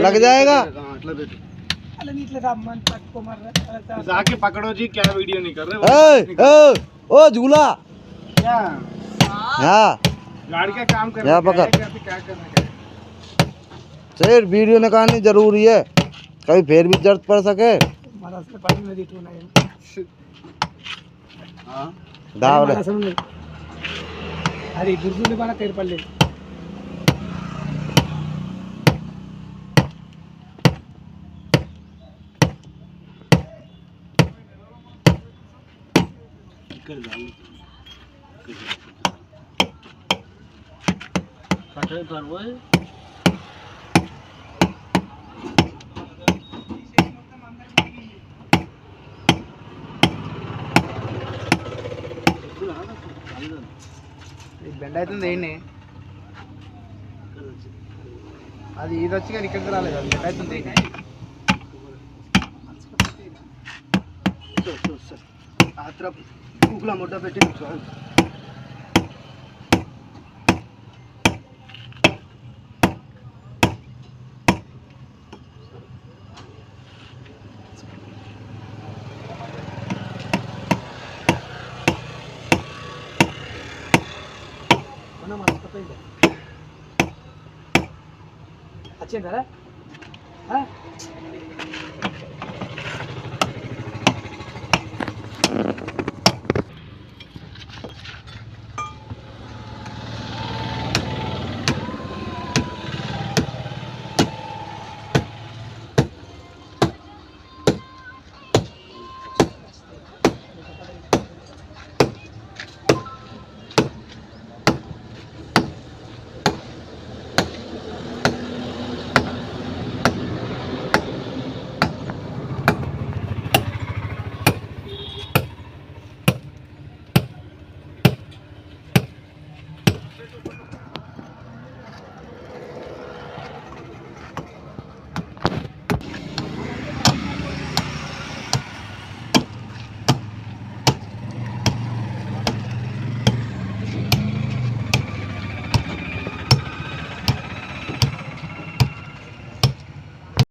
लग जाएगा। जाके पकड़ो जी, क्या वीडियो नहीं कर रहे? ओ झूला क्या? हाँ गाड़ी का काम कर यहाँ पकड़। क्या करना है? सर वीडियो निकालनी जरूरी है, कभी फिर भी जरूरत पड़ सके। दावले अरे गुरुजी बना तेरे पल्ले कटरे पर वो బెండ్ అవుతుంది ఏంటి అది ఇది వచ్చి కానీ ఇక్కడికి రాలేదు, అది బెండ్ అవుతుంది ఏంటి ఆత్ర పూకుల ముద్ద పెట్టి వచ్చిందా